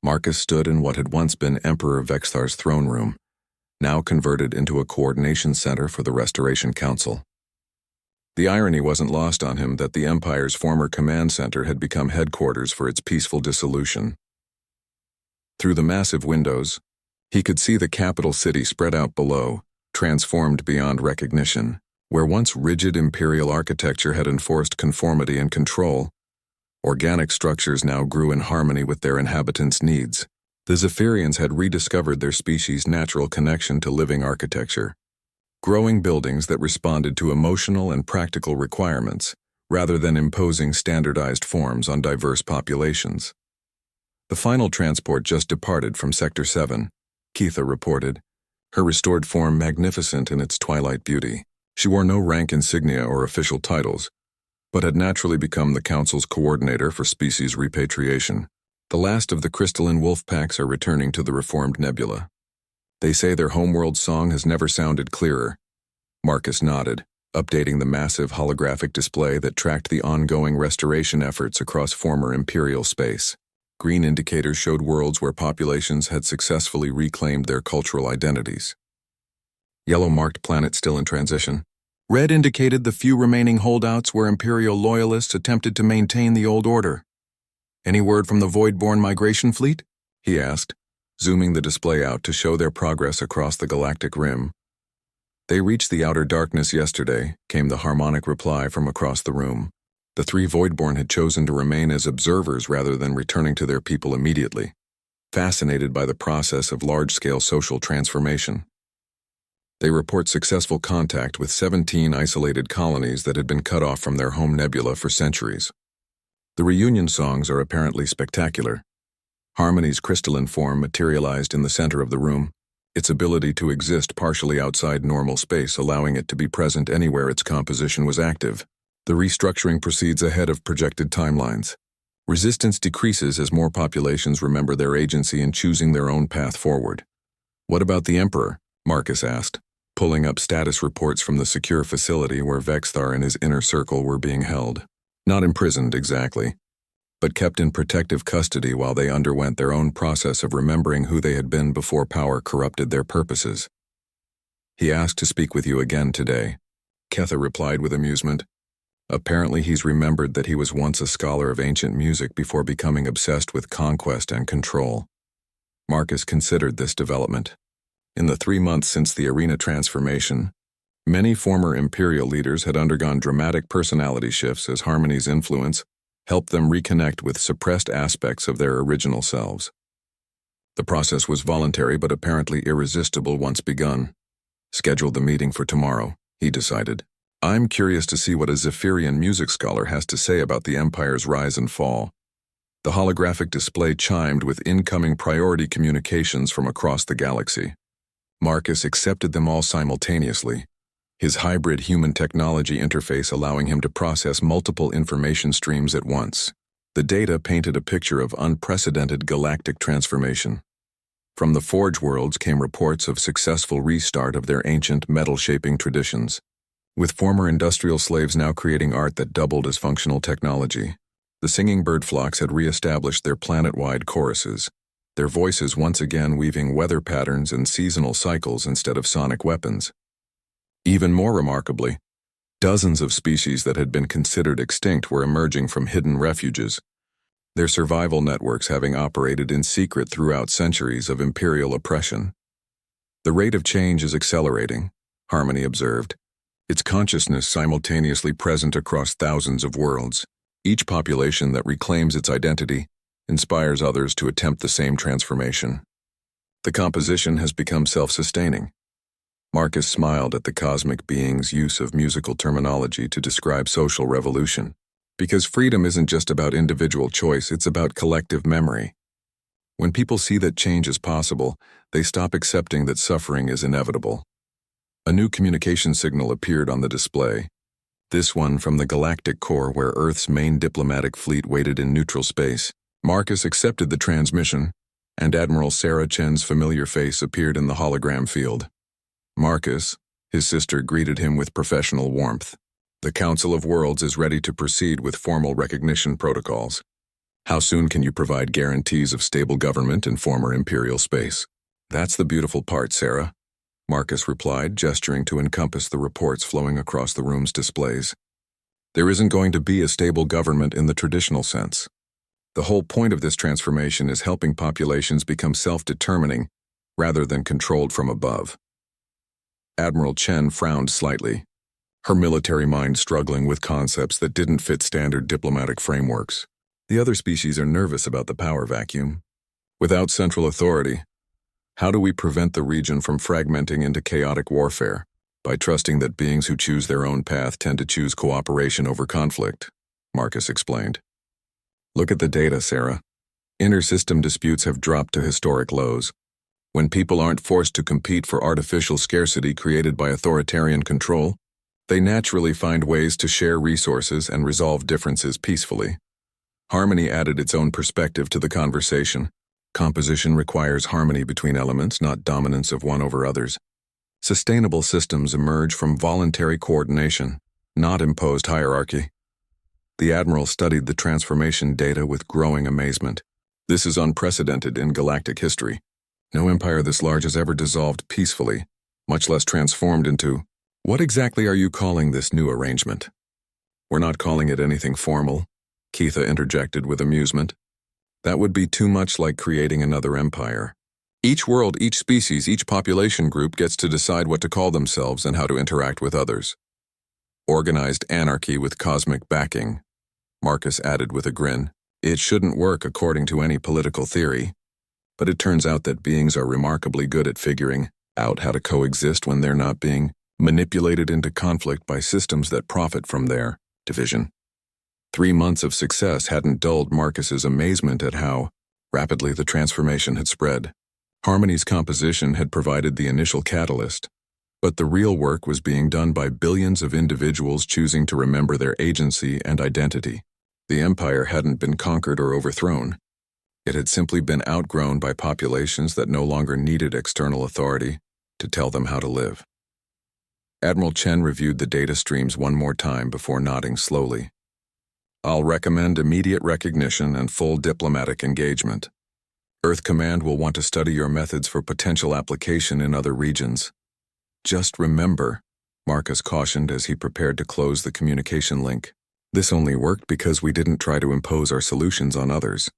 Marcus stood in what had once been Emperor Vexthar's throne room, now converted into a coordination center for the Restoration Council. The irony wasn't lost on him that the Empire's former command center had become headquarters for its peaceful dissolution. Through the massive windows, he could see the capital city spread out below, transformed beyond recognition. Where once rigid imperial architecture had enforced conformity and control, organic structures now grew in harmony with their inhabitants' needs. The Zephyrians had rediscovered their species' natural connection to living architecture, growing buildings that responded to emotional and practical requirements, rather than imposing standardized forms on diverse populations. The final transport just departed from Sector 7, Keitha reported, her restored form magnificent in its twilight beauty. She wore no rank insignia or official titles, but had naturally become the Council's coordinator for species repatriation. The last of the crystalline wolf packs are returning to the reformed nebula. They say their homeworld song has never sounded clearer. Marcus nodded, updating the massive holographic display that tracked the ongoing restoration efforts across former imperial space. Green indicators showed worlds where populations had successfully reclaimed their cultural identities. Yellow marked planets still in transition. Red indicated the few remaining holdouts where Imperial loyalists attempted to maintain the old order. "Any word from the Voidborn migration fleet?" he asked, zooming the display out to show their progress across the galactic rim. "They reached the outer darkness yesterday," came the harmonic reply from across the room. The three Voidborn had chosen to remain as observers rather than returning to their people immediately, fascinated by the process of large-scale social transformation. They report successful contact with 17 isolated colonies that had been cut off from their home nebula for centuries. The reunion songs are apparently spectacular. Harmony's crystalline form materialized in the center of the room, its ability to exist partially outside normal space allowing it to be present anywhere its composition was active. The restructuring proceeds ahead of projected timelines. Resistance decreases as more populations remember their agency in choosing their own path forward. What about the Emperor? Marcus asked, pulling up status reports from the secure facility where Vexthar and his inner circle were being held. Not imprisoned exactly, but kept in protective custody while they underwent their own process of remembering who they had been before power corrupted their purposes. He asked to speak with you again today. Ketha replied with amusement. Apparently he's remembered that he was once a scholar of ancient music before becoming obsessed with conquest and control. Marcus considered this development. In the 3 months since the arena transformation, many former Imperial leaders had undergone dramatic personality shifts as Harmony's influence helped them reconnect with suppressed aspects of their original selves. The process was voluntary but apparently irresistible once begun. Schedule the meeting for tomorrow, he decided. I'm curious to see what a Zephyrian music scholar has to say about the Empire's rise and fall. The holographic display chimed with incoming priority communications from across the galaxy. Marcus accepted them all simultaneously, his hybrid human technology interface allowing him to process multiple information streams at once. The data painted a picture of unprecedented galactic transformation. From the Forge worlds came reports of successful restart of their ancient metal-shaping traditions, with former industrial slaves now creating art that doubled as functional technology. The singing bird flocks had re-established their planet-wide choruses, their voices once again weaving weather patterns and seasonal cycles instead of sonic weapons. Even more remarkably, dozens of species that had been considered extinct were emerging from hidden refuges, their survival networks having operated in secret throughout centuries of imperial oppression. The rate of change is accelerating, Harmony observed, its consciousness simultaneously present across thousands of worlds. Each population that reclaims its identity inspires others to attempt the same transformation. The composition has become self-sustaining. Marcus smiled at the cosmic being's use of musical terminology to describe social revolution. Because freedom isn't just about individual choice, it's about collective memory. When people see that change is possible, they stop accepting that suffering is inevitable. A new communication signal appeared on the display, this one from the galactic core where Earth's main diplomatic fleet waited in neutral space. Marcus accepted the transmission, and Admiral Sarah Chen's familiar face appeared in the hologram field. Marcus, his sister, greeted him with professional warmth. The Council of Worlds is ready to proceed with formal recognition protocols. How soon can you provide guarantees of stable government in former Imperial space? That's the beautiful part, Sarah, Marcus replied, gesturing to encompass the reports flowing across the room's displays. There isn't going to be a stable government in the traditional sense. The whole point of this transformation is helping populations become self-determining rather than controlled from above. Admiral Chen frowned slightly, her military mind struggling with concepts that didn't fit standard diplomatic frameworks. The other species are nervous about the power vacuum. Without central authority, how do we prevent the region from fragmenting into chaotic warfare? By trusting that beings who choose their own path tend to choose cooperation over conflict, Marcus explained. Look at the data, Sarah. Inter-system disputes have dropped to historic lows. When people aren't forced to compete for artificial scarcity created by authoritarian control, they naturally find ways to share resources and resolve differences peacefully. Harmony added its own perspective to the conversation. Composition requires harmony between elements, not dominance of one over others. Sustainable systems emerge from voluntary coordination, not imposed hierarchy. The Admiral studied the transformation data with growing amazement. This is unprecedented in galactic history. No empire this large has ever dissolved peacefully, much less transformed into... What exactly are you calling this new arrangement? We're not calling it anything formal, Keitha interjected with amusement. That would be too much like creating another empire. Each world, each species, each population group gets to decide what to call themselves and how to interact with others. Organized anarchy with cosmic backing, Marcus added with a grin. It shouldn't work according to any political theory, but it turns out that beings are remarkably good at figuring out how to coexist when they're not being manipulated into conflict by systems that profit from their division. 3 months of success hadn't dulled Marcus's amazement at how rapidly the transformation had spread. Harmony's composition had provided the initial catalyst, but the real work was being done by billions of individuals choosing to remember their agency and identity. The empire hadn't been conquered or overthrown. It had simply been outgrown by populations that no longer needed external authority to tell them how to live. Admiral Chen reviewed the data streams one more time before nodding slowly. I'll recommend immediate recognition and full diplomatic engagement. Earth Command will want to study your methods for potential application in other regions. Just remember, Marcus cautioned as he prepared to close the communication link. This only worked because we didn't try to impose our solutions on others.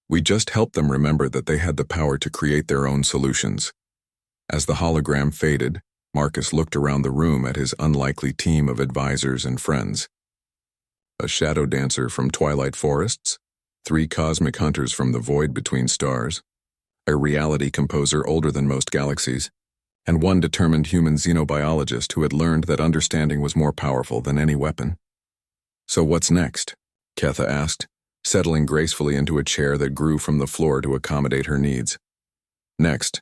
We just helped them remember that they had the power to create their own solutions. As the hologram faded, Marcus looked around the room at his unlikely team of advisors and friends. A shadow dancer from Twilight Forests, 3 cosmic hunters from the void between stars, a reality composer older than most galaxies, and 1 determined human xenobiologist who had learned that understanding was more powerful than any weapon. So what's next? Ketha asked, settling gracefully into a chair that grew from the floor to accommodate her needs. Next,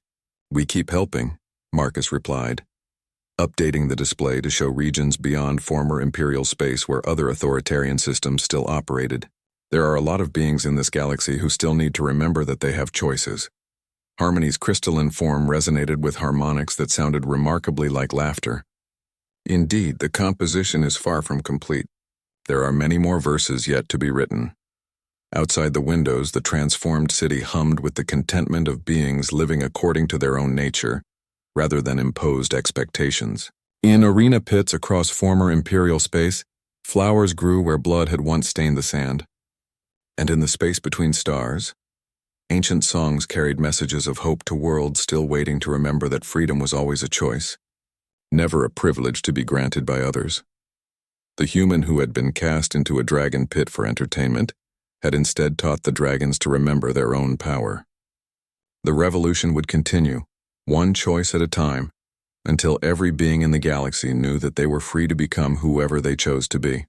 we keep helping, Marcus replied, updating the display to show regions beyond former imperial space where other authoritarian systems still operated. There are a lot of beings in this galaxy who still need to remember that they have choices. Harmony's crystalline form resonated with harmonics that sounded remarkably like laughter. Indeed, the composition is far from complete. There are many more verses yet to be written. Outside the windows, the transformed city hummed with the contentment of beings living according to their own nature, rather than imposed expectations. In arena pits across former imperial space, flowers grew where blood had once stained the sand. And in the space between stars, ancient songs carried messages of hope to worlds still waiting to remember that freedom was always a choice, never a privilege to be granted by others. The human who had been cast into a dragon pit for entertainment had instead taught the dragons to remember their own power. The revolution would continue, one choice at a time, until every being in the galaxy knew that they were free to become whoever they chose to be.